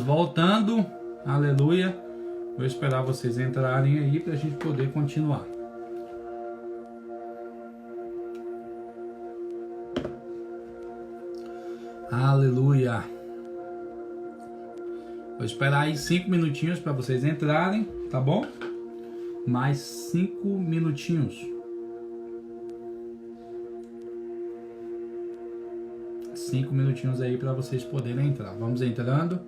voltando. Aleluia. Vou esperar vocês entrarem aí para a gente poder continuar. Aleluia. Vou esperar aí 5 minutinhos para vocês entrarem, tá bom? Mais 5 minutinhos. 5 minutinhos aí para vocês poderem entrar. Vamos entrando.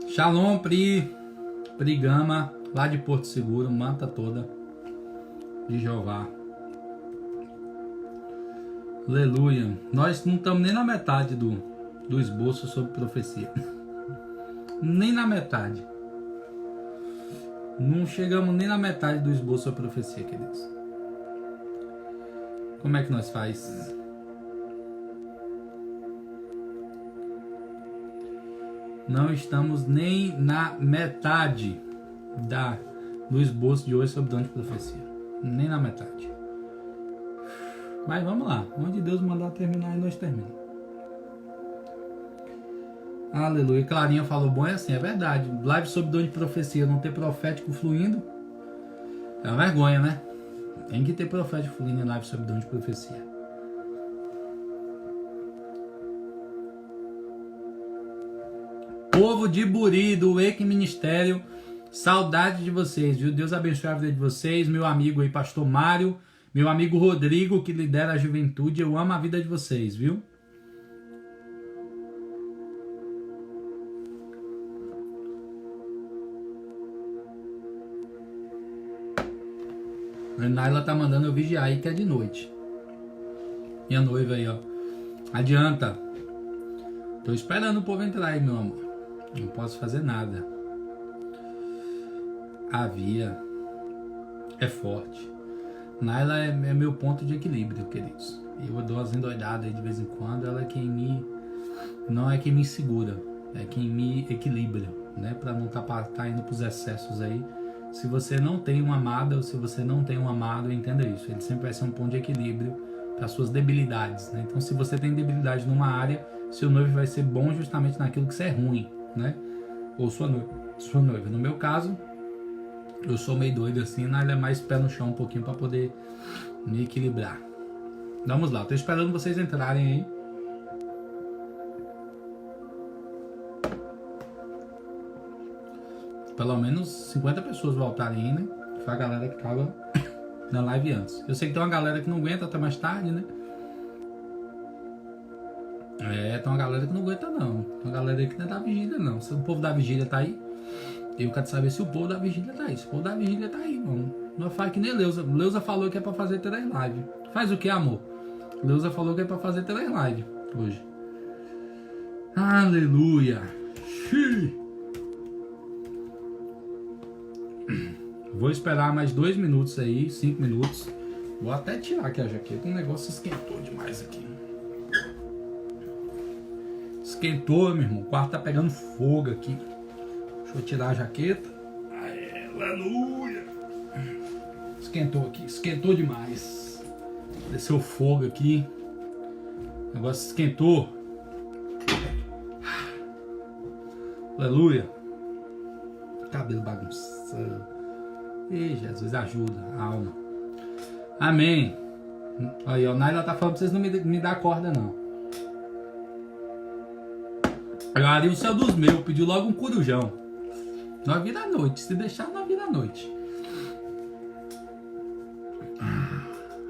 Shalom, Pri Gama, lá de Porto Seguro, manta toda de Jeová. Aleluia. Nós não estamos nem na metade do esboço sobre profecia. Nem na metade. Não chegamos nem na metade do esboço sobre profecia, queridos. Como é que nós faz? Não estamos nem na metade do esboço de hoje sobre dom de profecia. Nem na metade. Mas vamos lá. Onde Deus mandar terminar, nós terminamos. Aleluia. Clarinha falou bom, é assim, é verdade. Live sobre dom de profecia, não ter profético fluindo, é uma vergonha, né? Tem que ter profético fluindo em live sobre dom de profecia. Povo de Buri, do Wake Ministério, saudade de vocês, viu? Deus abençoe a vida de vocês. Meu amigo aí, pastor Mário, meu amigo Rodrigo, que lidera a juventude, eu amo a vida de vocês, viu? A Naila tá mandando eu vigiar aí que é de noite. Minha noiva aí, ó. Adianta. Tô esperando o povo entrar aí, meu amor. Não posso fazer nada. A Via é forte. Naila é meu ponto de equilíbrio, queridos. Eu dou as endoidadas aí de vez em quando. Ela é quem me... Não é quem me segura. É quem me equilibra, né? Pra não tá indo pros excessos aí. Se você não tem uma amada ou se você não tem um amado, entenda isso. Ele sempre vai ser um ponto de equilíbrio para suas debilidades, né? Então, se você tem debilidade numa área, seu noivo vai ser bom justamente naquilo que você é ruim, né? Ou sua noiva. No meu caso, eu sou meio doido assim, ela é mais pé no chão um pouquinho para poder me equilibrar. Vamos lá, tô esperando vocês entrarem aí. Pelo menos 50 pessoas voltarem aí, né? Foi a galera que tava na live antes. Eu sei que tem uma galera que não aguenta até mais tarde, né? Tem uma galera que não aguenta não. Tem uma galera aí que não é da vigília não. Se o povo da vigília tá aí, eu quero saber se o povo da vigília tá aí. Se o povo da vigília tá aí, mano. Não faz que nem Leusa. Leusa falou que é pra fazer 3 lives. Faz o que, amor? Leusa falou que é pra fazer 3 lives hoje. Aleluia. Xiii. Vou esperar mais 2 minutos aí, 5 minutos. Vou até tirar aqui a jaqueta. O negócio esquentou demais aqui. Esquentou, meu irmão. O quarto tá pegando fogo aqui. Deixa eu tirar a jaqueta. Aleluia. Esquentou aqui. Esquentou demais. Desceu fogo aqui. O negócio esquentou. Aleluia. Cabelo bagunçado. Ei, Jesus, ajuda a alma. Amém. Aí, ó, Naila tá falando pra vocês não me dar corda, não. Agora, o céu dos meus pediu logo um corujão. 9 da noite. Se deixar, 9 da noite.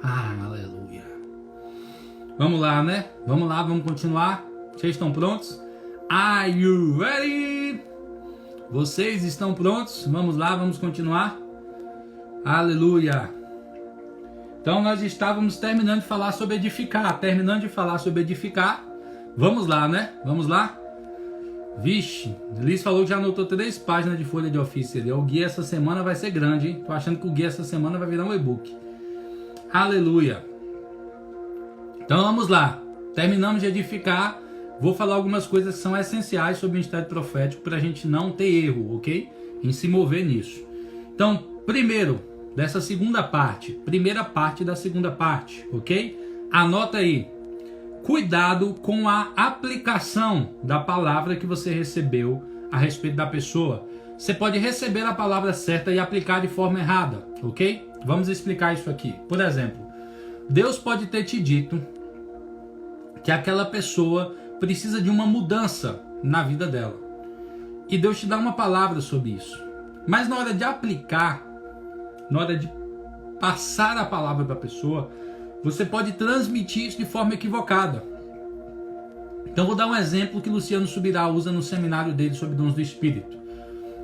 Aleluia. Vamos lá, né? Vamos lá, vamos continuar. Vocês estão prontos? Are you ready? Vocês estão prontos? Vamos lá, vamos continuar. Aleluia. Então nós estávamos terminando de falar sobre edificar. Vamos lá, né? Vamos lá. Vixe, Liz falou que já anotou 3 páginas de folha de ofício ali. O guia essa semana vai ser grande, hein? Tô achando que o guia essa semana vai virar um e-book. Aleluia. Então vamos lá. Terminamos de edificar. Vou falar algumas coisas que são essenciais sobre o ministério profético para a gente não ter erro, ok? Em se mover nisso. Então, primeiro, dessa segunda parte, primeira parte da segunda parte, ok? Anota aí. Cuidado com a aplicação da palavra que você recebeu a respeito da pessoa. Você pode receber a palavra certa e aplicar de forma errada, ok? Vamos explicar isso aqui. Por exemplo, Deus pode ter te dito que aquela pessoa precisa de uma mudança na vida dela. E Deus te dá uma palavra sobre isso. Mas na hora de aplicar, na hora de passar a palavra para a pessoa, você pode transmitir isso de forma equivocada. Então vou dar um exemplo que Luciano Subirá usa no seminário dele sobre dons do Espírito.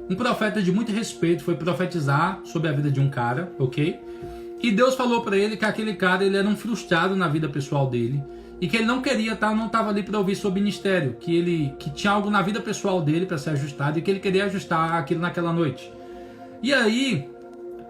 Um profeta de muito respeito foi profetizar sobre a vida de um cara, ok? E Deus falou para ele que aquele cara ele era um frustrado na vida pessoal dele e que ele não queria estar, não estava ali para ouvir sobre ministério, que tinha algo na vida pessoal dele para ser ajustado e que ele queria ajustar aquilo naquela noite. E aí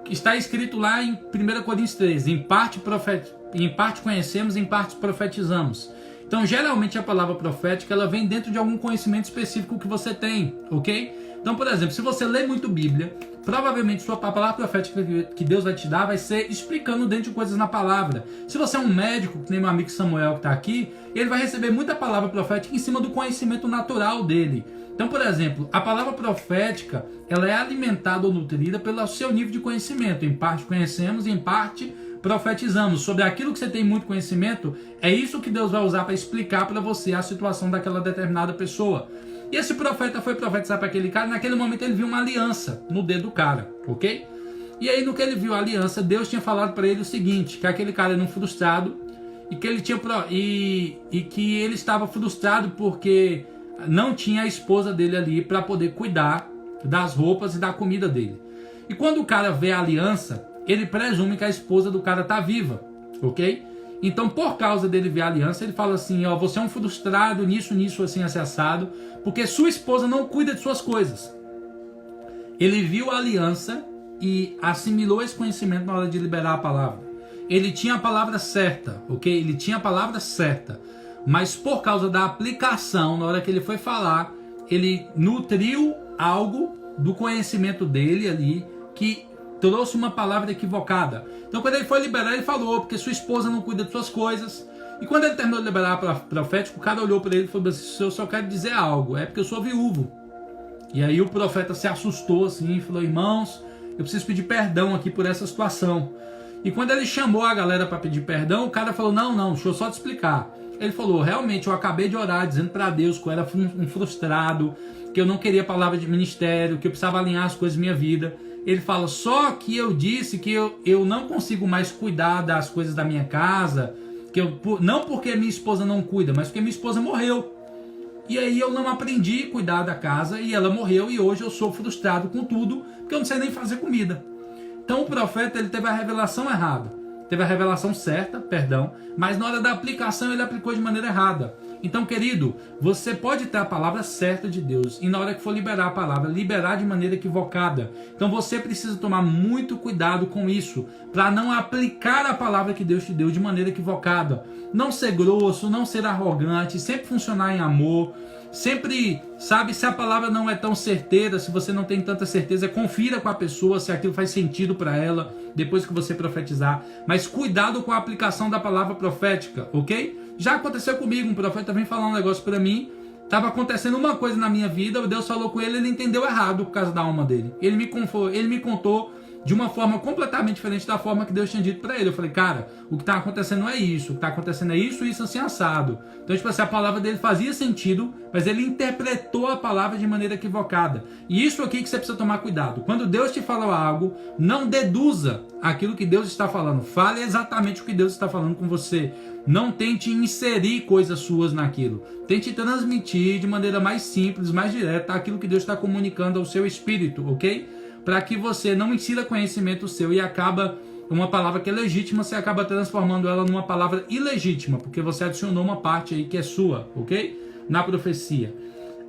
está escrito lá em 1 Coríntios 13, em parte conhecemos, em parte profetizamos. Então, geralmente a palavra profética ela vem dentro de algum conhecimento específico que você tem, ok? Então, por exemplo, se você lê muito Bíblia, provavelmente a palavra profética que Deus vai te dar vai ser explicando dentro de coisas na palavra. Se você é um médico, que nem meu amigo Samuel que está aqui, ele vai receber muita palavra profética em cima do conhecimento natural dele. Então, por exemplo, a palavra profética ela é alimentada ou nutrida pelo seu nível de conhecimento. Em parte conhecemos e em parte profetizamos. Sobre aquilo que você tem muito conhecimento, é isso que Deus vai usar para explicar para você a situação daquela determinada pessoa. E esse profeta foi profetizar para aquele cara, naquele momento ele viu uma aliança no dedo do cara, ok? E aí no que ele viu a aliança, Deus tinha falado para ele o seguinte, que aquele cara era um frustrado e que ele que ele estava frustrado porque não tinha a esposa dele ali para poder cuidar das roupas e da comida dele. E quando o cara vê a aliança, ele presume que a esposa do cara está viva, ok? Então, por causa dele ver a aliança, ele fala assim, ó, você é um frustrado nisso, assim, assado, porque sua esposa não cuida de suas coisas. Ele viu a aliança e assimilou esse conhecimento na hora de liberar a palavra. Ele tinha a palavra certa, ok? Ele tinha a palavra certa, mas por causa da aplicação, na hora que ele foi falar, ele nutriu algo do conhecimento dele ali, que trouxe uma palavra equivocada. Então quando ele foi liberar, ele falou, porque sua esposa não cuida de suas coisas. E quando ele terminou de liberar a profética, o cara olhou para ele e falou assim, eu só quero dizer algo, é porque eu sou viúvo. E aí o profeta se assustou assim e falou, irmãos, eu preciso pedir perdão aqui por essa situação. E quando ele chamou a galera para pedir perdão, o cara falou, não, deixa eu só te explicar. Ele falou, realmente eu acabei de orar dizendo para Deus que eu era um frustrado, que eu não queria palavra de ministério, que eu precisava alinhar as coisas da minha vida. Ele fala, só que eu disse que eu não consigo mais cuidar das coisas da minha casa, não porque minha esposa não cuida, mas porque minha esposa morreu. E aí eu não aprendi a cuidar da casa e ela morreu e hoje eu sou frustrado com tudo, porque eu não sei nem fazer comida. Então o profeta ele teve a revelação errada. Teve a revelação certa, perdão, mas na hora da aplicação ele aplicou de maneira errada. Então, querido, você pode ter a palavra certa de Deus e na hora que for liberar a palavra, liberar de maneira equivocada. Então você precisa tomar muito cuidado com isso, para não aplicar a palavra que Deus te deu de maneira equivocada. Não ser grosso, não ser arrogante, sempre funcionar em amor. Sempre, sabe, se a palavra não é tão certeira, se você não tem tanta certeza, confira com a pessoa se aquilo faz sentido para ela depois que você profetizar. Mas cuidado com a aplicação da palavra profética, ok? Já aconteceu comigo, um profeta vem falar um negócio para mim, estava acontecendo uma coisa na minha vida, Deus falou com ele, ele entendeu errado por causa da alma dele. Ele me contou de uma forma completamente diferente da forma que Deus tinha dito para ele. Eu falei, cara, o que está acontecendo não é isso, o que está acontecendo é isso, assim, assado. Então, tipo assim, a palavra dele fazia sentido, mas ele interpretou a palavra de maneira equivocada. E isso aqui que você precisa tomar cuidado. Quando Deus te fala algo, não deduza aquilo que Deus está falando. Fale exatamente o que Deus está falando com você. Não tente inserir coisas suas naquilo. Tente transmitir de maneira mais simples, mais direta, aquilo que Deus está comunicando ao seu espírito, ok? Para que você não insira conhecimento seu e acaba uma palavra que é legítima, você acaba transformando ela numa palavra ilegítima, porque você adicionou uma parte aí que é sua, ok? Na profecia.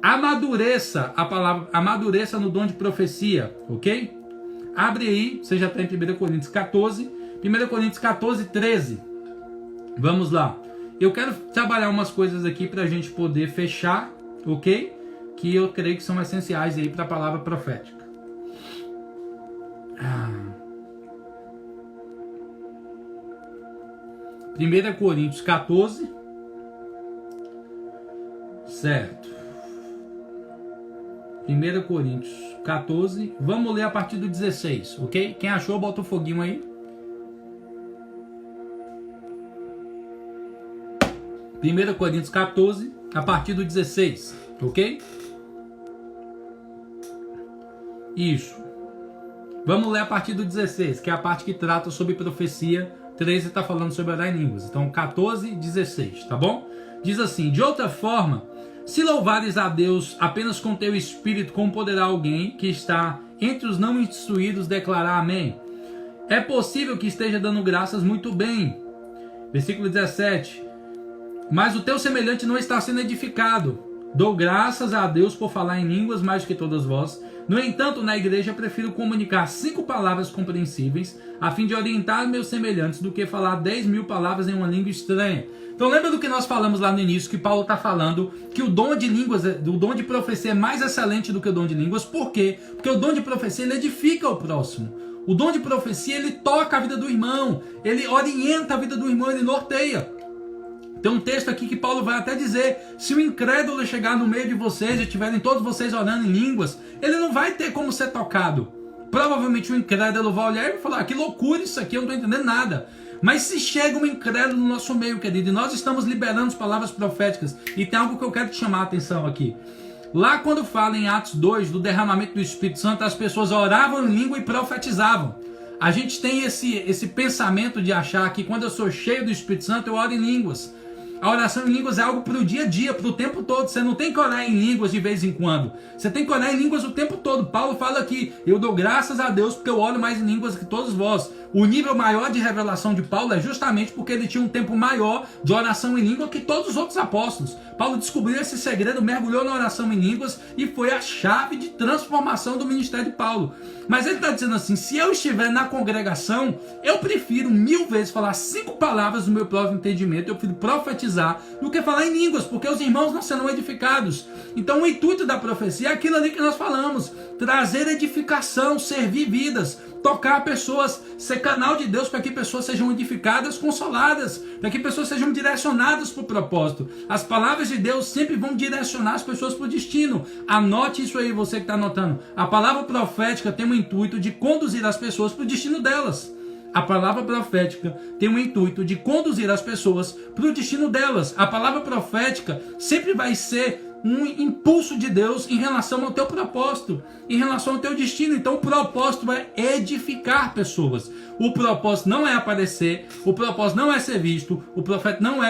Amadureça a palavra, amadureça no dom de profecia, ok? Abre aí, você já está em 1 Coríntios 14, 1 Coríntios 14, 13. Vamos lá. Eu quero trabalhar umas coisas aqui para a gente poder fechar, ok? Que eu creio que são essenciais aí para a palavra profética. 1 Coríntios 14. Certo. 1 Coríntios 14. Vamos ler a partir do 16, ok? Quem achou, bota o foguinho aí. 1 Coríntios 14, a partir do 16, ok? Isso. Vamos ler a partir do 16, que é a parte que trata sobre profecia. 13 está falando sobre orar em línguas. Então 14 e 16, tá bom? Diz assim: de outra forma, se louvares a Deus apenas com teu espírito, como poderá alguém que está entre os não instruídos declarar amém? É possível que esteja dando graças muito bem. Versículo 17. Mas o teu semelhante não está sendo edificado. Dou graças a Deus por falar em línguas mais do que todas vós. No entanto, na igreja prefiro comunicar 5 palavras compreensíveis, a fim de orientar meus semelhantes, do que falar 10.000 palavras em uma língua estranha. Então lembra do que nós falamos lá no início, que Paulo está falando que o dom de línguas, o dom de profecia é mais excelente do que o dom de línguas. Por quê? Porque o dom de profecia ele edifica o próximo. O dom de profecia ele toca a vida do irmão, ele orienta a vida do irmão, ele norteia. Tem um texto aqui que Paulo vai até dizer: se o incrédulo chegar no meio de vocês e tiverem todos vocês orando em línguas, ele não vai ter como ser tocado. Provavelmente o incrédulo vai olhar e vai falar: que loucura isso aqui, eu não estou entendendo nada. Mas se chega um incrédulo no nosso meio, querido, e nós estamos liberando palavras proféticas, e tem algo que eu quero te chamar a atenção aqui. Lá quando fala em Atos 2, do derramamento do Espírito Santo, as pessoas oravam em língua e profetizavam. A gente tem esse pensamento de achar que quando eu sou cheio do Espírito Santo, eu oro em línguas. A oração em línguas é algo para o dia a dia, para o tempo todo. Você não tem que orar em línguas de vez em quando. Você tem que orar em línguas o tempo todo. Paulo fala aqui: eu dou graças a Deus porque eu oro mais em línguas que todos vós. O nível maior de revelação de Paulo é justamente porque ele tinha um tempo maior de oração em língua que todos os outros apóstolos. Paulo descobriu esse segredo, mergulhou na oração em línguas e foi a chave de transformação do ministério de Paulo. Mas ele está dizendo assim: se eu estiver na congregação, eu prefiro 1000 vezes falar 5 palavras do meu próprio entendimento, eu prefiro profetizar, do que falar em línguas, porque os irmãos não serão edificados. Então o intuito da profecia é aquilo ali que nós falamos: trazer edificação, servir vidas, tocar pessoas, ser canal de Deus para que pessoas sejam edificadas, consoladas, para que pessoas sejam direcionadas para o propósito. As palavras de Deus sempre vão direcionar as pessoas para o destino. Anote isso aí, você que está anotando. A palavra profética tem o intuito de conduzir as pessoas para o destino delas. A palavra profética tem o intuito de conduzir as pessoas para o destino delas. A palavra profética sempre vai ser um impulso de Deus em relação ao teu propósito, em relação ao teu destino. Então o propósito é edificar pessoas. O propósito não é aparecer, o propósito não é ser visto, o profeta não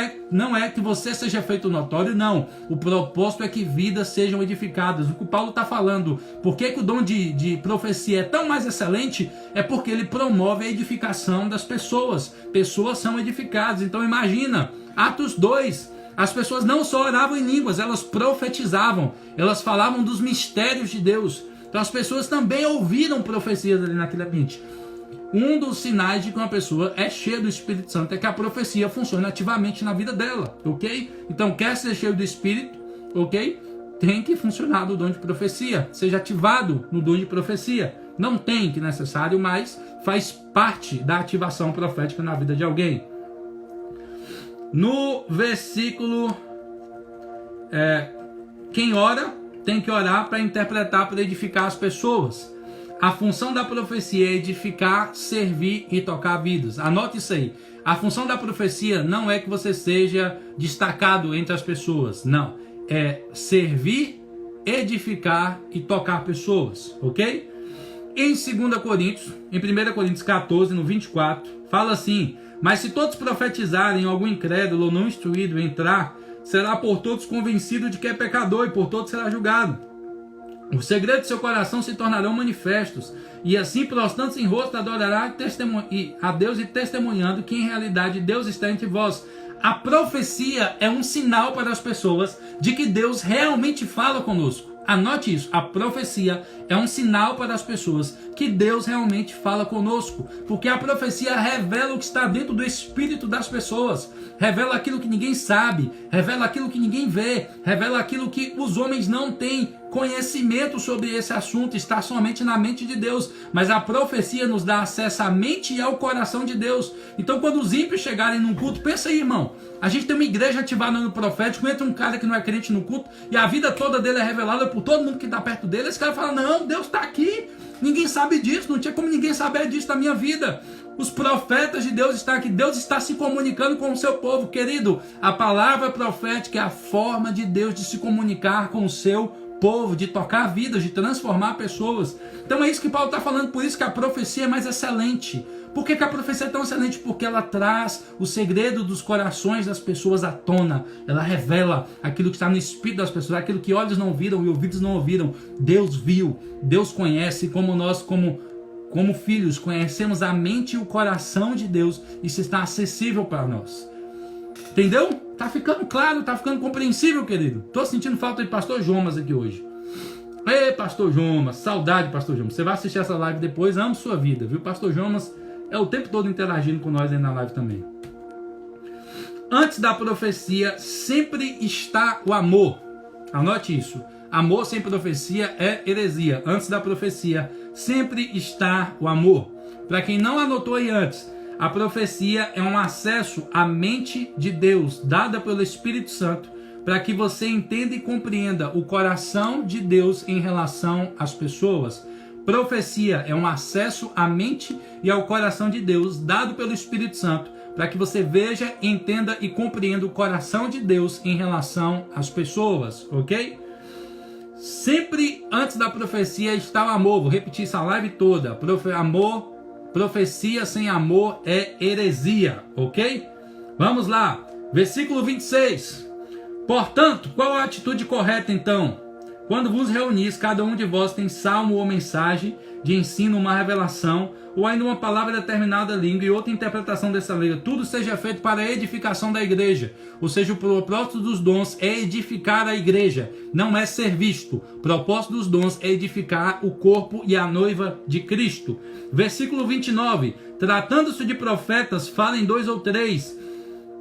é que você seja feito notório, não. O propósito é que vidas sejam edificadas. O que o Paulo está falando, por que o dom de profecia é tão mais excelente? É porque ele promove a edificação das pessoas. Pessoas são edificadas. Então imagina, Atos 2, as pessoas não só oravam em línguas, elas profetizavam, elas falavam dos mistérios de Deus. Então as pessoas também ouviram profecias ali naquele ambiente. Um dos sinais de que uma pessoa é cheia do Espírito Santo é que a profecia funciona ativamente na vida dela, ok? Então quer ser cheio do Espírito, ok? Tem que funcionar no dom de profecia, seja ativado no dom de profecia. Não tem que necessário, mas faz parte da ativação profética na vida de alguém. No versículo, quem ora tem que orar para interpretar, para edificar as pessoas. A função da profecia é edificar, servir e tocar vidas. Anote isso aí. A função da profecia não é que você seja destacado entre as pessoas. Não. É servir, edificar e tocar pessoas. Ok? Em 2 Coríntios, em 1 Coríntios 14, no 24, fala assim: mas se todos profetizarem, algum incrédulo ou não instruído entrar, será por todos convencido de que é pecador e por todos será julgado. Os segredos de seu coração se tornarão manifestos, e assim, prostrando-se em rosto, adorará a Deus e testemunhando que em realidade Deus está entre vós. A profecia é um sinal para as pessoas de que Deus realmente fala conosco. Anote isso, a profecia é um sinal para as pessoas que Deus realmente fala conosco, porque a profecia revela o que está dentro do espírito das pessoas, revela aquilo que ninguém sabe, revela aquilo que ninguém vê, revela aquilo que os homens não têm conhecimento sobre esse assunto, está somente na mente de Deus, mas a profecia nos dá acesso à mente e ao coração de Deus. Então quando os ímpios chegarem num culto, pensa aí, irmão, a gente tem uma igreja ativada no profético, entra um cara que não é crente no culto, e a vida toda dele é revelada por todo mundo que está perto dele, esse cara fala, não, Deus está aqui, ninguém sabe disso, não tinha como ninguém saber disso da minha vida. Os profetas de Deus estão aqui, Deus está se comunicando com o seu povo, querido. A palavra profética é a forma de Deus de se comunicar com o seu povo, de tocar vidas, de transformar pessoas. Então é isso que Paulo está falando, por isso que a profecia é mais excelente. Por que a profecia é tão excelente? Porque ela traz o segredo dos corações das pessoas à tona. Ela revela aquilo que está no espírito das pessoas, aquilo que olhos não viram e ouvidos não ouviram. Deus viu, Deus conhece, como nós, como filhos, conhecemos a mente e o coração de Deus. Isso está acessível para nós. Entendeu? Tá ficando claro, tá ficando compreensível, querido. Tô sentindo falta de pastor Jomas aqui hoje. Ei, pastor Jomas, saudade, pastor Jomas. Você vai assistir essa live depois, amo sua vida, viu? Pastor Jomas é o tempo todo interagindo com nós aí na live também. Antes da profecia sempre está o amor. Anote isso. Amor sem profecia é heresia. Antes da profecia sempre está o amor. Para quem não anotou aí antes, a profecia é um acesso à mente de Deus, dada pelo Espírito Santo, para que você entenda e compreenda o coração de Deus em relação às pessoas. Profecia é um acesso à mente e ao coração de Deus, dado pelo Espírito Santo, para que você veja, entenda e compreenda o coração de Deus em relação às pessoas, ok? Sempre antes da profecia está o amor. Vou repetir essa live toda. Profecia sem amor é heresia, ok? Vamos lá, versículo 26. Portanto, qual a atitude correta então? Quando vos reunis, cada um de vós tem salmo ou mensagem de ensino, uma revelação, ou ainda uma palavra de determinada língua e outra interpretação dessa língua. Tudo seja feito para a edificação da igreja. Ou seja, o propósito dos dons é edificar a igreja, não é ser visto. O propósito dos dons é edificar o corpo e a noiva de Cristo. Versículo 29. Tratando-se de profetas, falem 2 ou 3.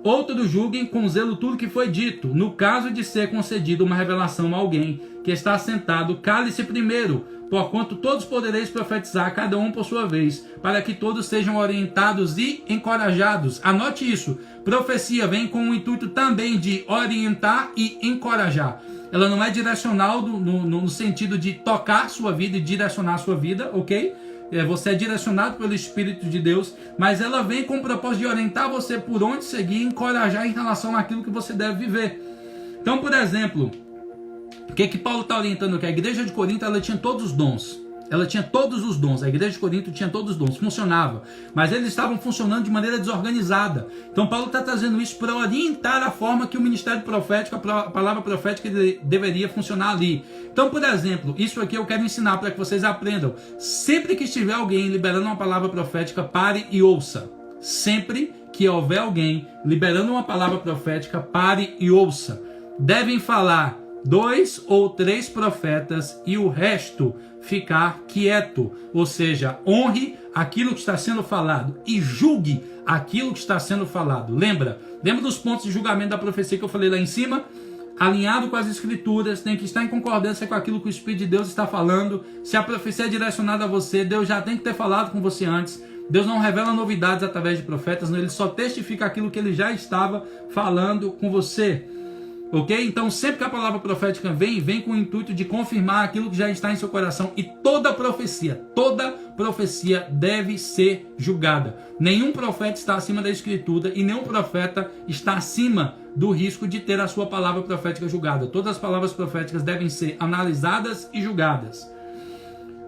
Outros julguem com zelo tudo que foi dito. No caso de ser concedida uma revelação a alguém que está sentado, cale-se primeiro, porquanto todos podereis profetizar, cada um por sua vez, para que todos sejam orientados e encorajados. Anote isso. Profecia vem com o intuito também de orientar e encorajar. Ela não é direcional no sentido de tocar sua vida e direcionar sua vida, ok? Você é direcionado pelo Espírito de Deus, mas ela vem com o propósito de orientar você por onde seguir e encorajar em relação àquilo que você deve viver. Então, por exemplo, o que Paulo está orientando aqui? A igreja de Corinto, ela tinha todos os dons. Ela tinha todos os dons. A igreja de Corinto tinha todos os dons. Funcionava. Mas eles estavam funcionando de maneira desorganizada. Então Paulo está trazendo isso para orientar a forma que o ministério profético, a palavra profética deveria funcionar ali. Então, por exemplo, isso aqui eu quero ensinar para que vocês aprendam. Sempre que estiver alguém liberando uma palavra profética, pare e ouça. Sempre que houver alguém liberando uma palavra profética, pare e ouça. Devem falar 2 ou 3 profetas e o resto ficar quieto, ou seja, honre aquilo que está sendo falado e julgue aquilo que está sendo falado. Lembra dos pontos de julgamento da profecia que eu falei lá em cima? Alinhado com as escrituras, tem que estar em concordância com aquilo que o Espírito de Deus está falando. Se a profecia é direcionada a você, Deus já tem que ter falado com você antes. Deus não revela novidades através de profetas, não, ele só testifica aquilo que ele já estava falando com você. Ok? Então sempre que a palavra profética vem com o intuito de confirmar aquilo que já está em seu coração. E toda profecia deve ser julgada. Nenhum profeta está acima da escritura e nenhum profeta está acima do risco de ter a sua palavra profética julgada. Todas as palavras proféticas devem ser analisadas e julgadas.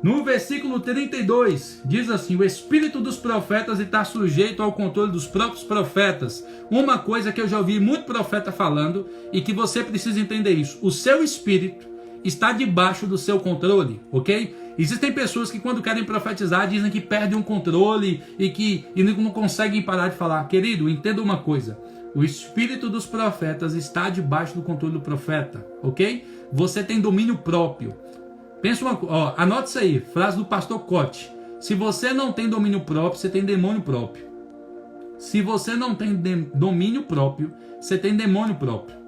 No versículo 32, diz assim: o espírito dos profetas está sujeito ao controle dos próprios profetas. Uma coisa que eu já ouvi muito profeta falando e que você precisa entender isso: o seu espírito está debaixo do seu controle, ok? Existem pessoas que quando querem profetizar dizem que perdem o controle e não conseguem parar de falar. Querido, entenda uma coisa: o espírito dos profetas está debaixo do controle do profeta, ok? Você tem domínio próprio. Pensa anote isso aí, frase do pastor Cote. Se você não tem domínio próprio, você tem demônio próprio. Se você não tem domínio próprio, você tem demônio próprio.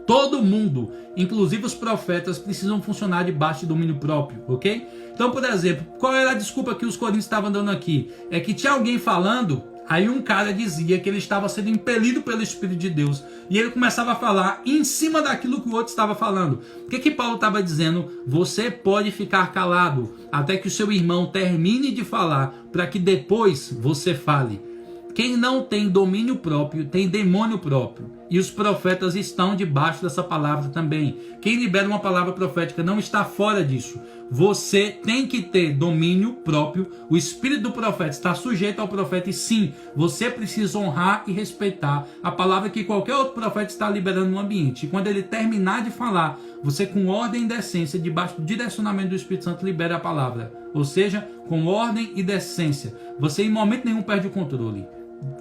Todo mundo, inclusive os profetas, precisam funcionar debaixo de domínio próprio, ok? Então, por exemplo, qual era a desculpa que os coríntios estavam dando aqui? É que tinha alguém falando, aí um cara dizia que ele estava sendo impelido pelo Espírito de Deus, e ele começava a falar em cima daquilo que o outro estava falando. O que Paulo estava dizendo? Você pode ficar calado até que o seu irmão termine de falar, para que depois você fale. Quem não tem domínio próprio tem demônio próprio. E os profetas estão debaixo dessa palavra também. Quem libera uma palavra profética não está fora disso. Você tem que ter domínio próprio. O espírito do profeta está sujeito ao profeta. E sim, você precisa honrar e respeitar a palavra que qualquer outro profeta está liberando no ambiente. E quando ele terminar de falar, você com ordem e decência, debaixo do direcionamento do Espírito Santo, libera a palavra. Ou seja, com ordem e decência. Você em momento nenhum perde o controle.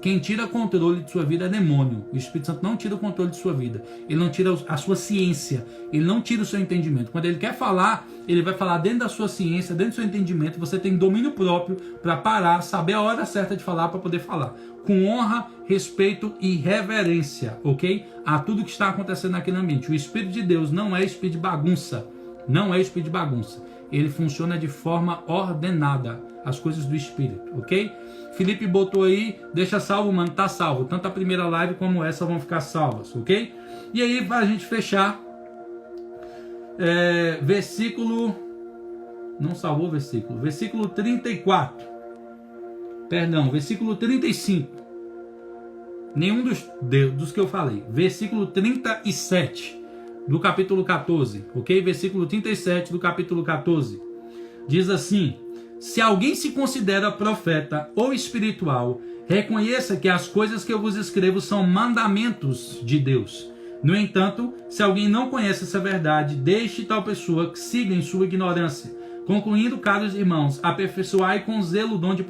Quem tira o controle de sua vida é demônio. O Espírito Santo não tira o controle de sua vida. Ele não tira a sua ciência. Ele não tira o seu entendimento. Quando ele quer falar, ele vai falar dentro da sua ciência, dentro do seu entendimento. Você tem domínio próprio para parar, saber a hora certa de falar para poder falar. Com honra, respeito e reverência, ok? A tudo que está acontecendo naquele ambiente. O Espírito de Deus não é espírito de bagunça. Não é espírito de bagunça. Ele funciona de forma ordenada. As coisas do Espírito, ok? Felipe botou aí, deixa salvo, mano, tá salvo. Tanto a primeira live como essa vão ficar salvas, ok? E aí, para a gente fechar, versículo... Não salvou o versículo. Versículo 34. Perdão, versículo 35. Nenhum dos que eu falei. Versículo 37 do capítulo 14, ok? Versículo 37 do capítulo 14. Diz assim: se alguém se considera profeta ou espiritual, reconheça que as coisas que eu vos escrevo são mandamentos de Deus. No entanto, se alguém não conhece essa verdade, deixe tal pessoa que siga em sua ignorância. Concluindo, caros irmãos, aperfeiçoai com zelo o dom de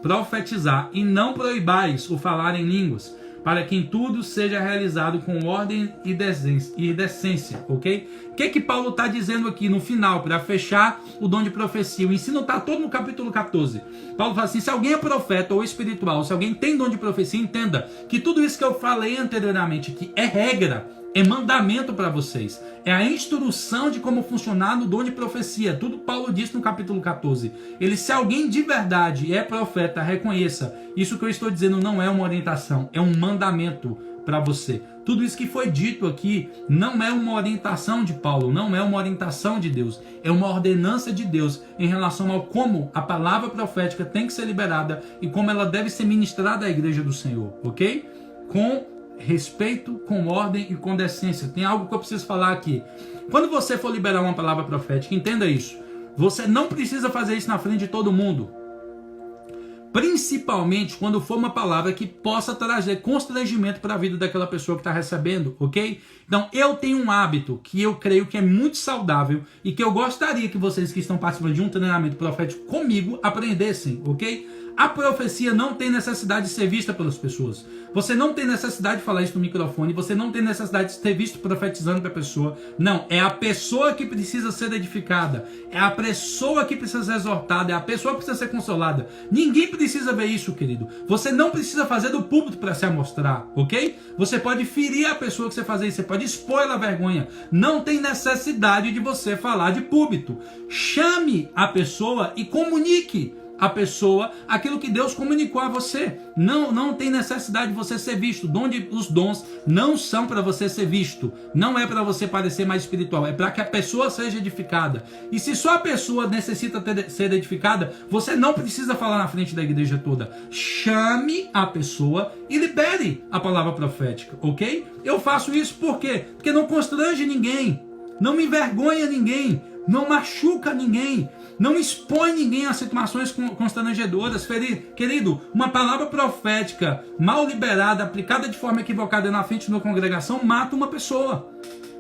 profetizar, e não proibais o falar em línguas, para que em tudo seja realizado com ordem e decência, ok? O que Paulo está dizendo aqui no final, para fechar o dom de profecia? O ensino está todo no capítulo 14. Paulo fala assim: se alguém é profeta ou espiritual, se alguém tem dom de profecia, entenda que tudo isso que eu falei anteriormente aqui é regra, é mandamento para vocês. É a instrução de como funcionar no dom de profecia. Tudo Paulo disse no capítulo 14. Se alguém de verdade é profeta, reconheça. Isso que eu estou dizendo não é uma orientação, é um mandamento para você. Tudo isso que foi dito aqui não é uma orientação de Paulo, não é uma orientação de Deus. É uma ordenança de Deus em relação ao como a palavra profética tem que ser liberada e como ela deve ser ministrada à igreja do Senhor, ok? Com respeito, com ordem e com decência. Tem algo que eu preciso falar aqui. Quando você for liberar uma palavra profética, entenda isso. Você não precisa fazer isso na frente de todo mundo. Principalmente quando for uma palavra que possa trazer constrangimento para a vida daquela pessoa que está recebendo, ok? Então, eu tenho um hábito que eu creio que é muito saudável e que eu gostaria que vocês que estão participando de um treinamento profético comigo aprendessem, ok? A profecia não tem necessidade de ser vista pelas pessoas. Você não tem necessidade de falar isso no microfone. Você não tem necessidade de ser visto profetizando para a pessoa. Não, é a pessoa que precisa ser edificada. É a pessoa que precisa ser exortada. É a pessoa que precisa ser consolada. Ninguém precisa ver isso, querido. Você não precisa fazer do púlpito para se amostrar, ok? Você pode ferir a pessoa que você fazer isso. Você pode expor ela à vergonha. Não tem necessidade de você falar de púlpito. Chame a pessoa e comunique a pessoa aquilo que Deus comunicou a você. Não tem necessidade de você ser visto. Os dons não são para você ser visto. Não é para você parecer mais espiritual. É para que a pessoa seja edificada. E se só a pessoa necessita ser edificada, você não precisa falar na frente da igreja toda. Chame a pessoa e libere a palavra profética, ok? Eu faço isso por quê? Porque não constrange ninguém. Não me envergonha ninguém. Não machuca ninguém. Não expõe ninguém a situações constrangedoras. Querido, uma palavra profética mal liberada, aplicada de forma equivocada na frente de uma congregação, mata uma pessoa.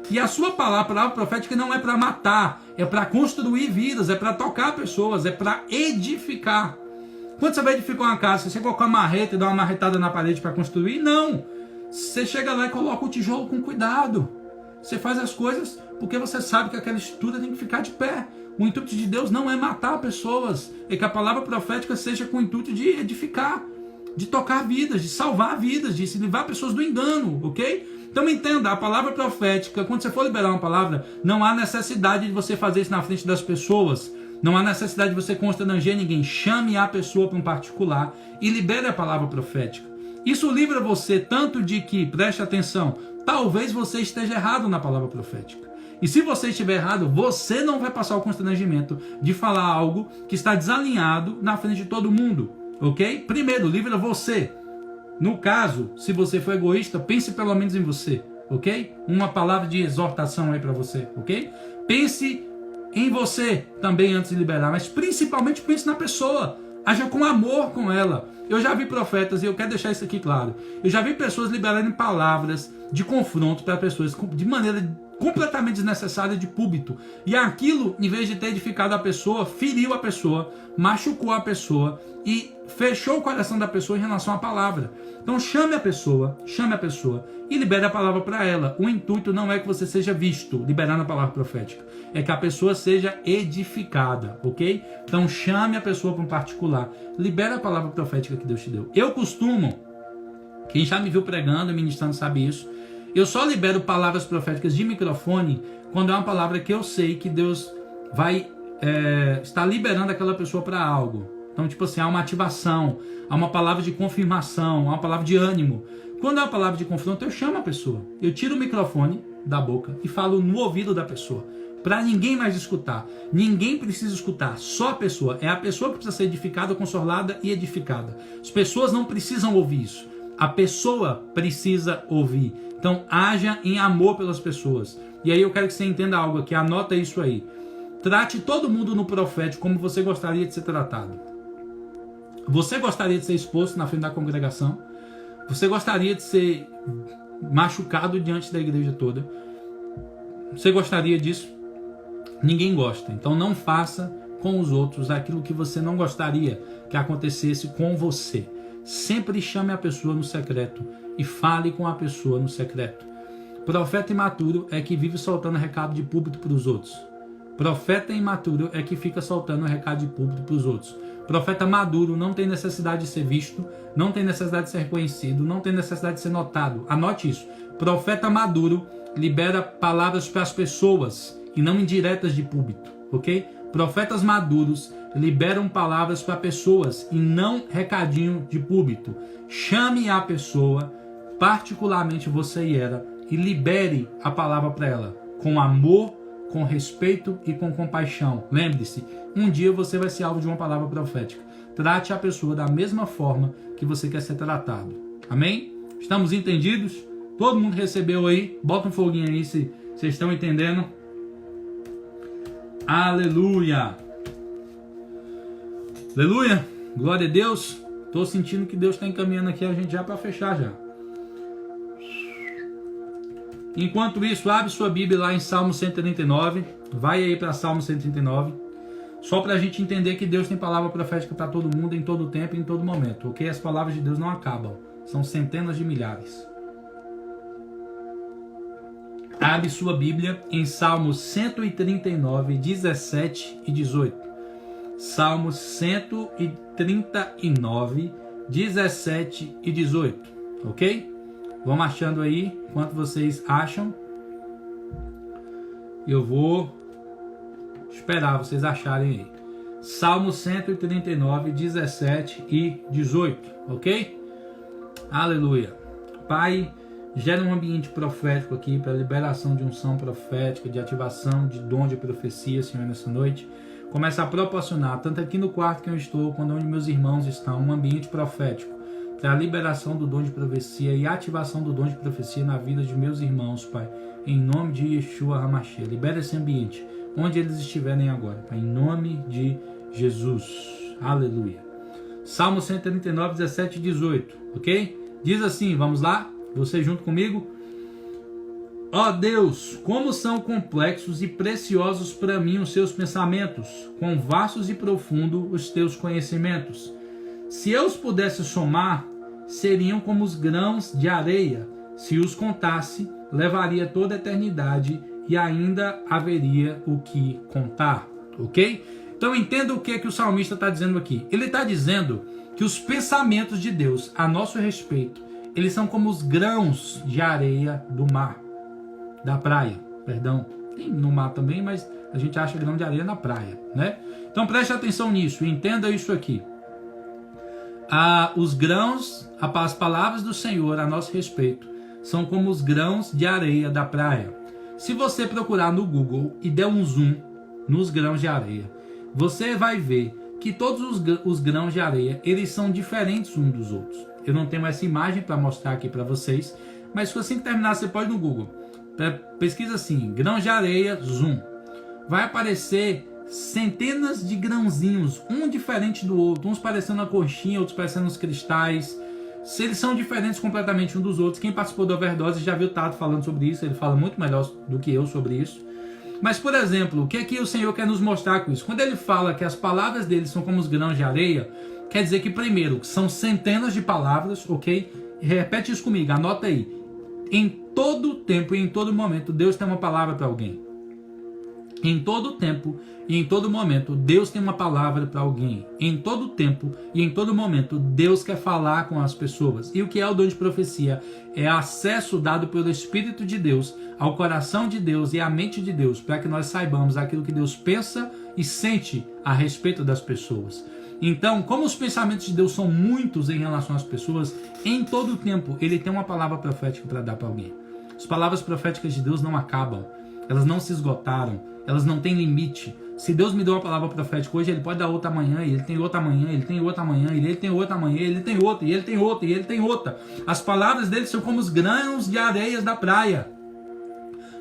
E a sua palavra profética não é para matar, é para construir vidas, é para tocar pessoas, é para edificar. Quando você vai edificar uma casa, você coloca uma marreta e dá uma marretada na parede para construir? Não. Você chega lá e coloca o tijolo com cuidado. Você faz as coisas porque você sabe que aquela estrutura tem que ficar de pé. O intuito de Deus não é matar pessoas, é que a palavra profética seja com o intuito de edificar, de tocar vidas, de salvar vidas, de se livrar pessoas do engano, ok? Então entenda, a palavra profética, quando você for liberar uma palavra, não há necessidade de você fazer isso na frente das pessoas, não há necessidade de você constranger ninguém. Chame a pessoa para um particular e libere a palavra profética. Isso livra você tanto de que, preste atenção, talvez você esteja errado na palavra profética. E se você estiver errado, você não vai passar o constrangimento de falar algo que está desalinhado na frente de todo mundo, ok? Primeiro, livra você. No caso, se você for egoísta, pense pelo menos em você, ok? Uma palavra de exortação aí para você, ok? Pense em você também antes de liberar, mas principalmente pense na pessoa. Haja com amor com ela. Eu já vi profetas, e eu quero deixar isso aqui claro, eu já vi pessoas liberarem palavras de confronto para pessoas de maneira completamente desnecessária de púlpito. E aquilo, em vez de ter edificado a pessoa, feriu a pessoa, machucou a pessoa e fechou o coração da pessoa em relação à palavra. Então chame a pessoa e libere a palavra para ela. O intuito não é que você seja visto, liberando a palavra profética. É que a pessoa seja edificada, ok? Então chame a pessoa para um particular. Libere a palavra profética que Deus te deu. Eu costumo, quem já me viu pregando e ministrando sabe isso, eu só libero palavras proféticas de microfone quando é uma palavra que eu sei que Deus vai estar liberando aquela pessoa para algo. Então, tipo assim, há uma ativação, há uma palavra de confirmação, há uma palavra de ânimo. Quando é uma palavra de confronto, eu chamo a pessoa. Eu tiro o microfone da boca e falo no ouvido da pessoa, para ninguém mais escutar. Ninguém precisa escutar, só a pessoa. É a pessoa que precisa ser edificada, consolada e edificada. As pessoas não precisam ouvir isso. A pessoa precisa ouvir. Então, haja em amor pelas pessoas. E aí eu quero que você entenda algo aqui, anota isso aí. Trate todo mundo no profético como você gostaria de ser tratado. Você gostaria de ser exposto na frente da congregação? Você gostaria de ser machucado diante da igreja toda? Você gostaria disso? Ninguém gosta. Então não faça com os outros aquilo que você não gostaria que acontecesse com você. Sempre chame a pessoa no secreto e fale com a pessoa no secreto. Profeta imaturo é que vive soltando recado de púlpito para os outros. Profeta imaturo é que fica soltando recado de púlpito para os outros. Profeta maduro não tem necessidade de ser visto, não tem necessidade de ser reconhecido, não tem necessidade de ser notado. Anote isso. Profeta maduro libera palavras para as pessoas e não indiretas de púlpito, ok? Profetas maduros liberam palavras para pessoas e não recadinho de púlpito. Chame a pessoa, particularmente você e ela, e libere a palavra para ela com amor, com respeito e com compaixão. Lembre-se, um dia você vai ser alvo de uma palavra profética. Trate a pessoa da mesma forma que você quer ser tratado. Amém? Estamos entendidos? Todo mundo recebeu aí? Bota um foguinho aí se vocês estão entendendo. Aleluia! Aleluia! Glória a Deus! Estou sentindo que Deus está encaminhando aqui a gente já para fechar já. Enquanto isso, abre sua Bíblia lá em Salmo 139. Vai aí para Salmo 139. Só para a gente entender que Deus tem palavra profética para todo mundo, em todo tempo e em todo momento. Ok? As palavras de Deus não acabam. São centenas de milhares. Abre sua Bíblia em Salmo 139, 17 e 18. Salmo 139, 17 e 18. Ok? Vão achando aí, enquanto vocês acham, eu vou esperar vocês acharem aí. Salmo 139, 17 e 18, ok? Aleluia. Pai, gera um ambiente profético aqui para liberação de unção profética, de ativação de dom de profecia, Senhor, nessa noite. Começa a proporcionar, tanto aqui no quarto que eu estou, quanto onde meus irmãos estão, um ambiente profético. Para a liberação do dom de profecia e ativação do dom de profecia na vida de meus irmãos, Pai. Em nome de Yeshua HaMashiach. Libera esse ambiente, onde eles estiverem agora, Pai. Em nome de Jesus. Aleluia. Salmo 139, 17 e 18. Ok? Diz assim, vamos lá? Você junto comigo? Ó Deus, como são complexos e preciosos para mim os seus pensamentos, quão vastos e profundos os teus conhecimentos. Se eu os pudesse somar, seriam como os grãos de areia. Se os contasse, levaria toda a eternidade e ainda haveria o que contar. ok? Então entenda o que o salmista está dizendo aqui. Ele está dizendo que os pensamentos de Deus a nosso respeito, eles são como os grãos de areia do mar, da praia, perdão. Tem no mar também, mas a gente acha grão de areia na praia, né? Então preste atenção nisso, entenda isso aqui. Os grãos, as palavras do Senhor a nosso respeito, são como os grãos de areia da praia. Se você procurar no Google e der um zoom nos grãos de areia, você vai ver que todos os grãos de areia, eles são diferentes uns dos outros. Eu não tenho essa imagem para mostrar aqui para vocês, mas se assim que terminar, você pode ir no Google. Pesquisa assim, grãos de areia, zoom. Vai aparecer centenas de grãozinhos, um diferente do outro, uns parecendo uma coxinha, outros parecendo uns cristais. Se eles são diferentes completamente uns dos outros, quem participou da overdose já viu o Tato falando sobre isso, ele fala muito melhor do que eu sobre isso. Mas, por exemplo, o que é que o Senhor quer nos mostrar com isso? Quando ele fala que as palavras dele são como os grãos de areia, quer dizer que, primeiro, são centenas de palavras, ok? Repete isso comigo, anota aí. Em todo tempo e em todo momento, Deus tem uma palavra para alguém. Em todo tempo e em todo momento, Deus tem uma palavra para alguém. Em todo tempo e em todo momento, Deus quer falar com as pessoas. E o que é o dom de profecia? É acesso dado pelo Espírito de Deus ao coração de Deus e à mente de Deus, para que nós saibamos aquilo que Deus pensa e sente a respeito das pessoas. Então, como os pensamentos de Deus são muitos em relação às pessoas, em todo tempo Ele tem uma palavra profética para dar para alguém. As palavras proféticas de Deus não acabam, elas não se esgotaram, elas não têm limite. Se Deus me deu uma palavra profética hoje, Ele pode dar outra amanhã, e Ele tem outra amanhã, Ele tem outra amanhã, e Ele tem outra amanhã, Ele tem outra, e Ele tem outra, e Ele tem outra. As palavras dele são como os grãos de areias da praia.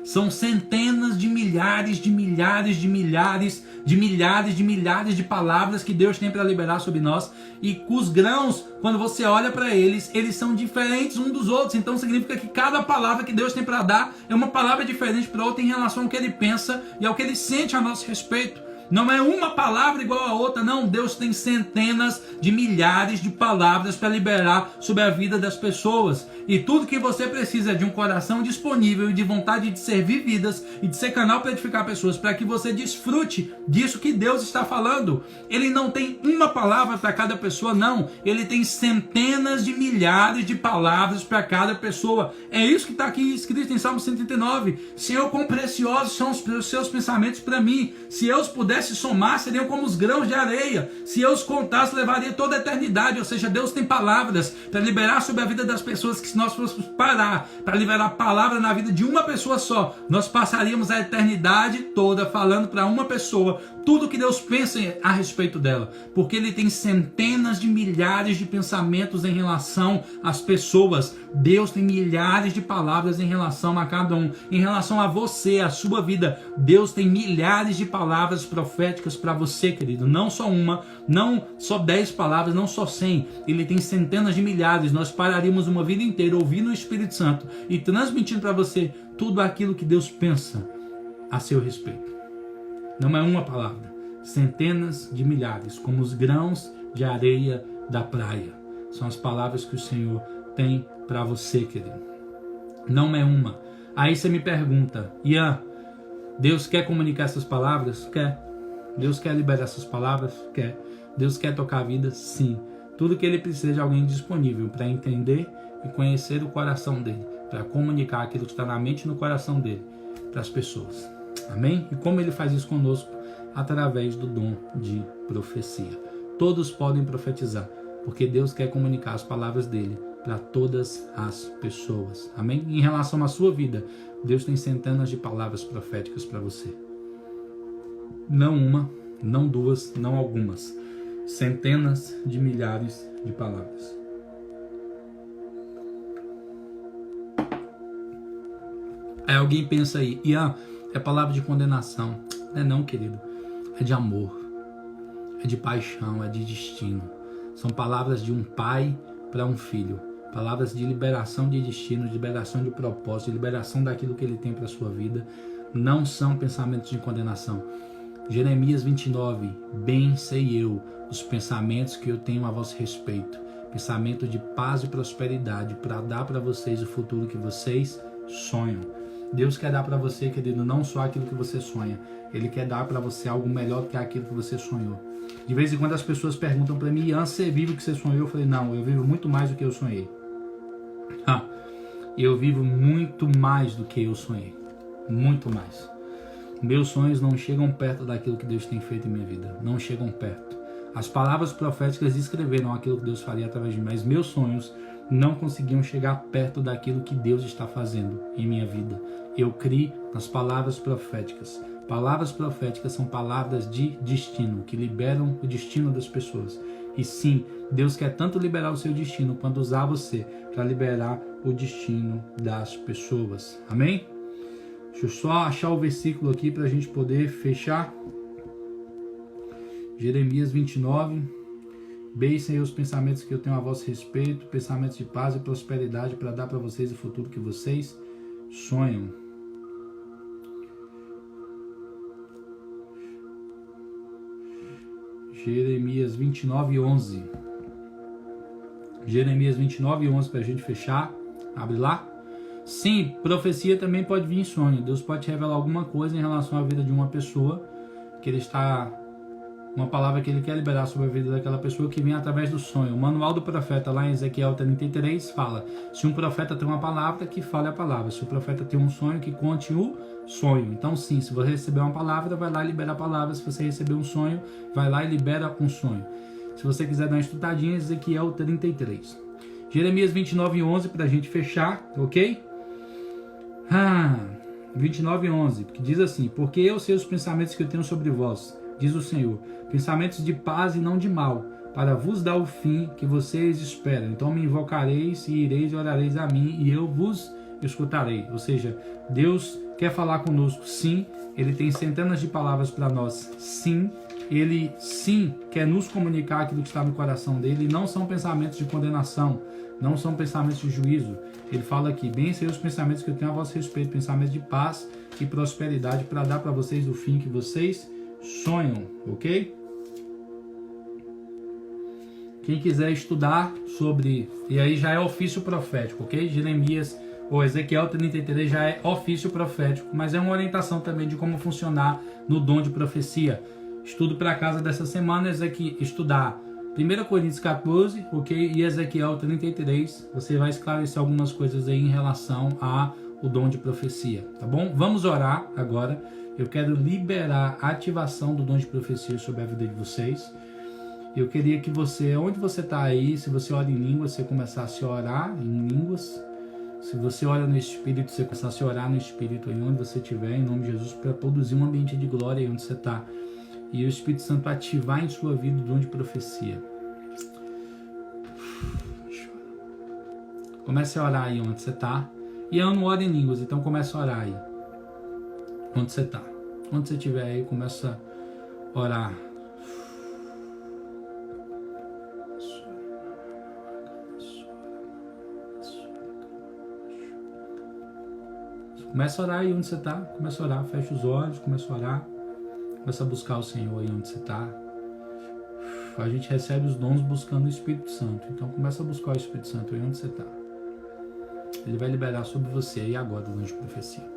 São centenas de milhares de milhares de milhares de milhares de milhares de palavras que Deus tem para liberar sobre nós. E os grãos, quando você olha para eles, eles são diferentes uns dos outros. Então significa que cada palavra que Deus tem para dar é uma palavra diferente para outra em relação ao que Ele pensa e ao que Ele sente a nosso respeito. Não é uma palavra igual a outra, não. Deus tem centenas de milhares de palavras para liberar sobre a vida das pessoas. E tudo que você precisa é de um coração disponível e de vontade de servir vidas e de ser canal para edificar pessoas, para que você desfrute disso que Deus está falando. Ele não tem uma palavra para cada pessoa, não. Ele tem centenas de milhares de palavras para cada pessoa. É isso que está aqui escrito em Salmo 139. Senhor, quão preciosos são os seus pensamentos para mim. Se eu os pudesse somar, seriam como os grãos de areia. Se eu os contasse, levaria toda a eternidade. Ou seja, Deus tem palavras para liberar sobre a vida das pessoas, que se nós fôssemos parar para liberar a palavra na vida de uma pessoa só, nós passaríamos a eternidade toda falando para uma pessoa tudo que Deus pensa a respeito dela, porque Ele tem centenas de milhares de pensamentos em relação às pessoas. Deus tem milhares de palavras em relação a cada um. Em relação a você, a sua vida, Deus tem milhares de palavras proféticas para você, querido. Não só uma, não só 10 palavras, não só 100. Ele tem centenas de milhares. Nós pararíamos uma vida inteira ouvindo o Espírito Santo e transmitindo para você tudo aquilo que Deus pensa a seu respeito. Não é uma palavra, centenas de milhares, como os grãos de areia da praia. São as palavras que o Senhor tem para você, querido. Não é uma. Aí você me pergunta, Ian, Deus quer comunicar essas palavras? Quer. Deus quer liberar essas palavras? Quer. Deus quer tocar a vida? Sim. Tudo que Ele precisa é de alguém disponível para entender e conhecer o coração dEle, para comunicar aquilo que está na mente e no coração dEle para as pessoas. Amém? E como Ele faz isso conosco? Através do dom de profecia. Todos podem profetizar, porque Deus quer comunicar as palavras dEle para todas as pessoas. Amém? Em relação à sua vida, Deus tem centenas de palavras proféticas para você. Não uma, não duas, não algumas. Centenas de milhares de palavras. Aí alguém pensa aí, Ian, é palavra de condenação. Não é não, querido. É de amor. É de paixão, é de destino. São palavras de um pai para um filho. Palavras de liberação de destino, de liberação de propósito, de liberação daquilo que Ele tem para a sua vida. Não são pensamentos de condenação. Jeremias 29. Bem sei eu os pensamentos que eu tenho a vosso respeito. Pensamento de paz e prosperidade, para dar para vocês o futuro que vocês sonham. Deus quer dar para você, querido, não só aquilo que você sonha. Ele quer dar para você algo melhor do que aquilo que você sonhou. De vez em quando as pessoas perguntam para mim, Ian, você vive o que você sonhou? Eu falei, não, eu vivo muito mais do que eu sonhei. Eu vivo muito mais do que eu sonhei. Muito mais. Meus sonhos não chegam perto daquilo que Deus tem feito em minha vida. Não chegam perto. As palavras proféticas descreveram aquilo que Deus faria através de mim, mas meus sonhos não conseguiam chegar perto daquilo que Deus está fazendo em minha vida. Eu criei nas palavras proféticas. Palavras proféticas são palavras de destino, que liberam o destino das pessoas. E sim, Deus quer tanto liberar o seu destino, quanto usar você para liberar o destino das pessoas. Amém? Deixa eu só achar o versículo aqui para a gente poder fechar. Jeremias 29. Bem-se os pensamentos que eu tenho a vosso respeito, pensamentos de paz e prosperidade para dar para vocês o futuro que vocês sonham. Jeremias 29:11. Jeremias 29:11 para a gente fechar. Abre lá. Sim, profecia também pode vir em sonho. Deus pode te revelar alguma coisa em relação à vida de uma pessoa, que ele está... uma palavra que ele quer liberar sobre a vida daquela pessoa, que vem através do sonho. O manual do profeta lá em Ezequiel 33 fala: se um profeta tem uma palavra, que fale a palavra. Se o profeta tem um sonho, que conte o sonho. Então sim, se você receber uma palavra, vai lá e libera a palavra. Se você receber um sonho, vai lá e libera um sonho. Se você quiser dar uma estudadinha, Ezequiel 33. Jeremias 29:11 para a gente fechar, ok? 29:11, que diz assim: porque eu sei os pensamentos que eu tenho sobre vós, diz o Senhor, pensamentos de paz e não de mal, para vos dar o fim que vocês esperam. Então me invocareis e ireis e orareis a mim, e eu vos escutarei. Ou seja, Deus quer falar conosco, sim. Ele tem centenas de palavras para nós, sim. Ele, sim, quer nos comunicar aquilo que está no coração dele. E não são pensamentos de condenação, não são pensamentos de juízo. Ele fala aqui: bem sei os pensamentos que eu tenho a vosso respeito, pensamentos de paz e prosperidade, para dar para vocês o fim que vocês sonham, ok? Quem quiser estudar sobre, e aí já é ofício profético, ok? Jeremias ou Ezequiel 33 já é ofício profético, mas é uma orientação também de como funcionar no dom de profecia. Estudo para casa dessa semana, estudar 1 Coríntios 14, ok? E Ezequiel 33, você vai esclarecer algumas coisas aí em relação ao dom de profecia, tá bom? Vamos orar agora. Eu quero liberar a ativação do dom de profecia sobre a vida de vocês. Eu queria que você, onde você está aí, se você ora em línguas, você começasse a orar em línguas. Se você ora no Espírito, você começasse a orar no Espírito aí onde você estiver, em nome de Jesus, para produzir um ambiente de glória aí onde você está. E o Espírito Santo ativar em sua vida o dom de profecia. Comece a orar aí onde você está. E eu não oro em línguas, então comece a orar aí onde você está. Onde você estiver aí, começa a orar. Começa a orar aí onde você está. Começa a orar, fecha os olhos, começa a orar. Começa a buscar o Senhor aí onde você está. A gente recebe os dons buscando o Espírito Santo. Então começa a buscar o Espírito Santo aí onde você está. Ele vai liberar sobre você aí agora o dom de profecia.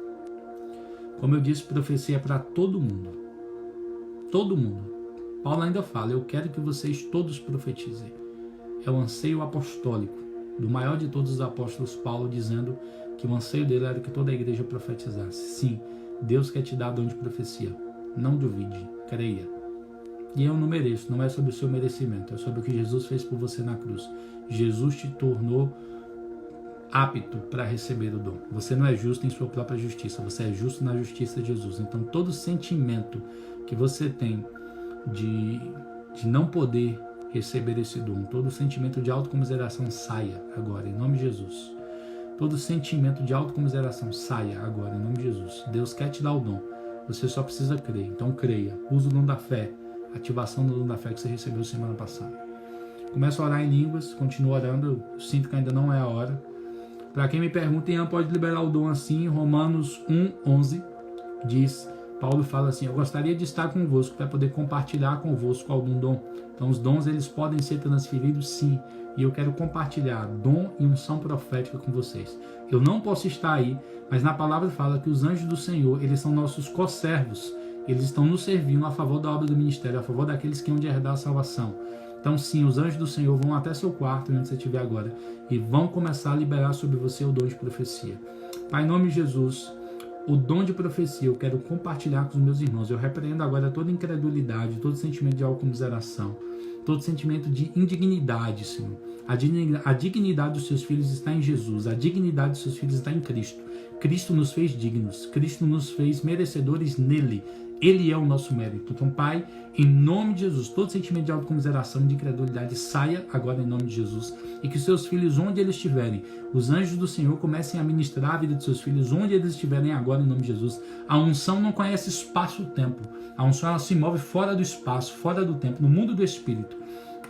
Como eu disse, profecia é para todo mundo. Todo mundo. Paulo ainda fala: eu quero que vocês todos profetizem. É o anseio apostólico do maior de todos os apóstolos, Paulo, dizendo que o anseio dele era que toda a igreja profetizasse. Sim, Deus quer te dar dom de profecia. Não duvide, creia. E eu não mereço, não é sobre o seu merecimento, é sobre o que Jesus fez por você na cruz. Jesus te tornou apto para receber o dom. Você não é justo em sua própria justiça, você é justo na justiça de Jesus. Então todo sentimento que você tem de não poder receber esse dom, todo sentimento de autocomiseração saia agora, em nome de Jesus. Todo sentimento de autocomiseração saia agora, em nome de Jesus. Deus quer te dar o dom, você só precisa crer. Então creia, usa o dom da fé, ativação do dom da fé que você recebeu semana passada. Começa a orar em línguas, continua orando, eu sinto que ainda não é a hora. Para quem me pergunta, Ian, pode liberar o dom assim? Romanos 1:11 diz, Paulo fala assim: eu gostaria de estar convosco para poder compartilhar convosco algum dom. Então os dons, eles podem ser transferidos, sim. e eu quero compartilhar dom e unção profética com vocês. Eu não posso estar aí, mas na palavra fala que os anjos do Senhor, eles são nossos co-servos. Eles estão nos servindo a favor da obra do ministério, a favor daqueles que hão de herdar a salvação. Então sim, os anjos do Senhor vão até seu quarto, onde você estiver agora, e vão começar a liberar sobre você o dom de profecia. Pai, em nome de Jesus, o dom de profecia eu quero compartilhar com os meus irmãos. Eu repreendo agora toda incredulidade, todo sentimento de autocomiseração, todo sentimento de indignidade, Senhor. A dignidade dos seus filhos está em Jesus, a dignidade dos seus filhos está em Cristo. Cristo nos fez dignos, Cristo nos fez merecedores nele. Ele é o nosso mérito. Então, Pai, em nome de Jesus, todo sentimento de autocomiseração e de incredulidade saia agora em nome de Jesus. E que os seus filhos, onde eles estiverem, os anjos do Senhor comecem a ministrar a vida de seus filhos, onde eles estiverem agora em nome de Jesus. A unção não conhece espaço-tempo. A unção ela se move fora do espaço, fora do tempo, no mundo do Espírito.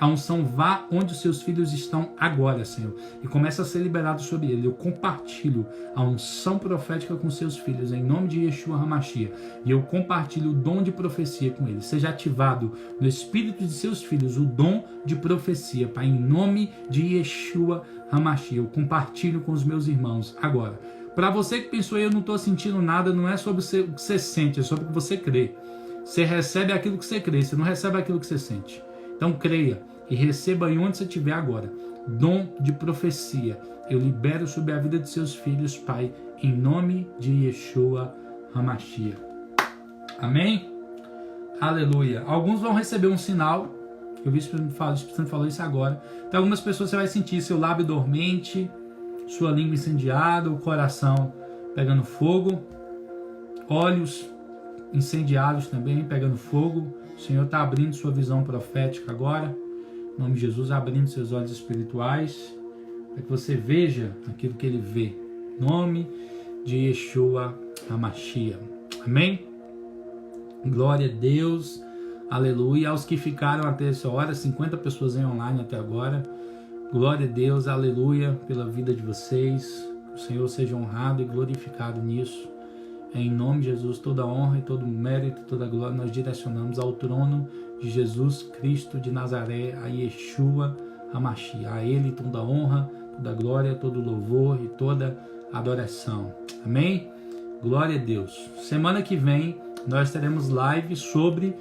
A unção vá onde os seus filhos estão agora, Senhor, e começa a ser liberado sobre ele. Eu compartilho a unção profética com seus filhos, em nome de Yeshua HaMashiach, e eu compartilho o dom de profecia com eles. Seja ativado no espírito de seus filhos o dom de profecia, Pai, em nome de Yeshua HaMashiach. Eu compartilho com os meus irmãos agora. Para você que pensou, eu não estou sentindo nada, não é sobre o que você sente, é sobre o que você crê. Você recebe aquilo que você crê, você não recebe aquilo que você sente. Então creia e receba aí onde você estiver agora. Dom de profecia. Eu libero sobre a vida de seus filhos, Pai, em nome de Yeshua HaMashiach. Amém? Aleluia. Alguns vão receber um sinal. Eu vi o Espírito Santo falou isso agora. Então algumas pessoas você vai sentir seu lábio dormente, sua língua incendiada, o coração pegando fogo, olhos incendiados também, pegando fogo. O Senhor está abrindo sua visão profética agora. Em nome de Jesus, abrindo seus olhos espirituais, para que você veja aquilo que Ele vê. Em nome de Yeshua HaMashiach. Amém? Glória a Deus. Aleluia. Aos que ficaram até essa hora, 50 pessoas em online até agora. Glória a Deus. Aleluia. Pela vida de vocês. O Senhor seja honrado e glorificado nisso. Em nome de Jesus, toda honra e todo mérito, toda glória nós direcionamos ao trono de Jesus Cristo de Nazaré, a Yeshua HaMashiach. A Ele toda honra, toda glória, todo louvor e toda adoração. Amém? Glória a Deus. Semana que vem nós teremos live sobre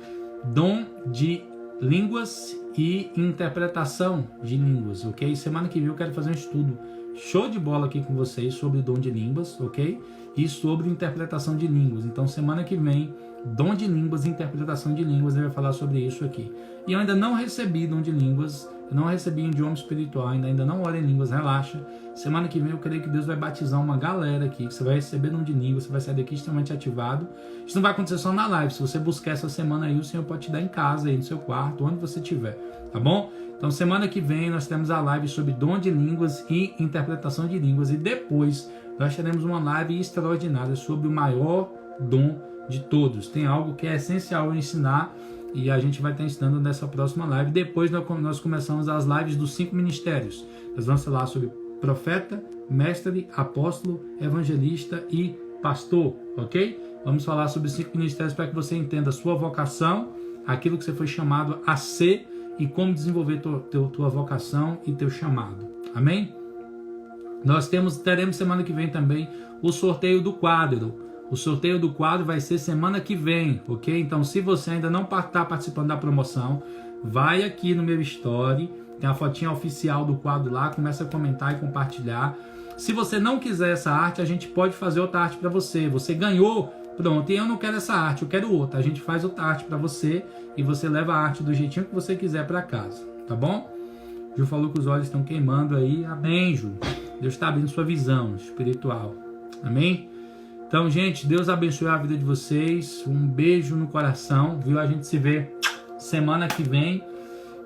dom de línguas e interpretação de línguas, ok? Semana que vem eu quero fazer um estudo show de bola aqui com vocês sobre dom de línguas, ok? E sobre interpretação de línguas. Então, semana que vem, dom de línguas e interpretação de línguas, ele vai falar sobre isso aqui. E eu ainda não recebi dom de línguas, eu não recebi idioma espiritual, ainda não oro em línguas, relaxa. Semana que vem eu creio que Deus vai batizar uma galera aqui, que você vai receber dom de línguas, você vai sair daqui extremamente ativado. Isso não vai acontecer só na live, se você buscar essa semana aí, o Senhor pode te dar em casa, aí no seu quarto, onde você estiver, tá bom? Então, semana que vem nós temos a live sobre dom de línguas e interpretação de línguas. E depois nós teremos uma live extraordinária sobre o maior dom de todos. Tem algo que é essencial eu ensinar e a gente vai estar ensinando nessa próxima live. Depois nós começamos as lives dos 5 ministérios. Nós vamos falar sobre profeta, mestre, apóstolo, evangelista e pastor, ok? Vamos falar sobre os 5 ministérios para que você entenda a sua vocação, aquilo que você foi chamado a ser, e como desenvolver tua vocação e teu chamado. Amém? Nós teremos semana que vem também o sorteio do quadro. O sorteio do quadro vai ser semana que vem, ok? Então, se você ainda não está participando da promoção, vai aqui no meu story, tem a fotinha oficial do quadro lá, começa a comentar e compartilhar. Se você não quiser essa arte, a gente pode fazer outra arte para você. Você ganhou, pronto, e eu não quero essa arte, eu quero outra. A gente faz outra arte para você e você leva a arte do jeitinho que você quiser para casa, tá bom? Ju falou que os olhos estão queimando aí. Amém, Ju. Deus está abrindo sua visão espiritual. Amém? Então, gente, Deus abençoe a vida de vocês. Um beijo no coração, viu? A gente se vê semana que vem.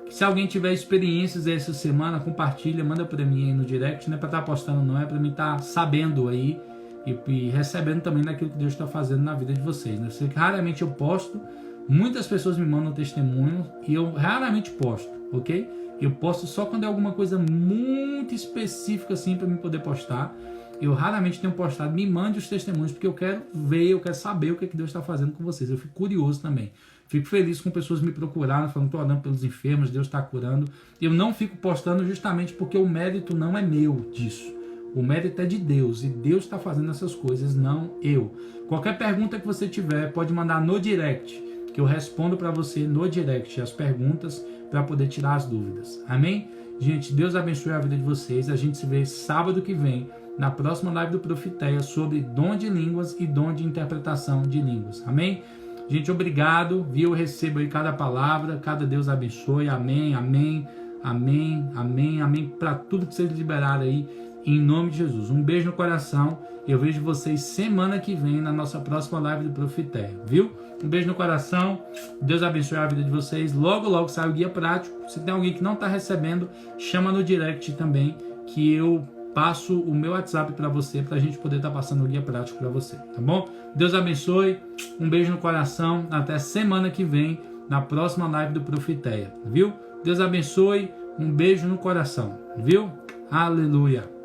Se alguém tiver experiências essa semana, compartilha, manda para mim aí no direct. Não é para estar postando, não. É para mim estar sabendo aí e recebendo também daquilo que Deus está fazendo na vida de vocês. Eu sei que raramente eu posto. Muitas pessoas me mandam testemunhos e eu raramente posto, ok? Eu posto só quando é alguma coisa muito específica assim para mim poder postar. Eu raramente tenho postado. Me mande os testemunhos porque eu quero ver, eu quero saber o que Deus está fazendo com vocês. Eu fico curioso também. Fico feliz com pessoas me procurando, falando, estou orando pelos enfermos, Deus está curando. Eu não fico postando justamente porque o mérito não é meu disso. O mérito é de Deus e Deus está fazendo essas coisas, não eu. Qualquer pergunta que você tiver, pode mandar no direct, que eu respondo para você no direct as perguntas para poder tirar as dúvidas. Amém? Gente, Deus abençoe a vida de vocês. A gente se vê sábado que vem, na próxima live do Profeteia, sobre dom de línguas e dom de interpretação de línguas. Amém? Gente, obrigado. Eu recebo aí cada palavra, cada Deus abençoe. Amém, amém, amém, amém, amém. Para tudo que vocês liberaram aí, em nome de Jesus. Um beijo no coração. Eu vejo vocês semana que vem na nossa próxima live do Profeteia, viu? Um beijo no coração. Deus abençoe a vida de vocês. Logo, logo sai o guia prático. Se tem alguém que não está recebendo, chama no direct também, que eu passo o meu WhatsApp para você, para a gente poder estar passando o guia prático para você, tá bom? Deus abençoe. Um beijo no coração. Até semana que vem, na próxima live do Profeteia, viu? Deus abençoe. Um beijo no coração, viu? Aleluia.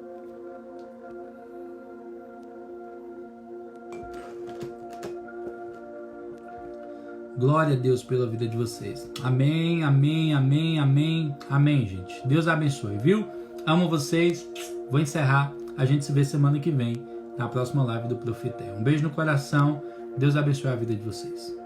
Glória a Deus pela vida de vocês. Amém, amém, amém, amém, amém, gente. Deus abençoe, viu? Amo vocês. Vou encerrar. A gente se vê semana que vem, na próxima live do Profeteia. Um beijo no coração. Deus abençoe a vida de vocês.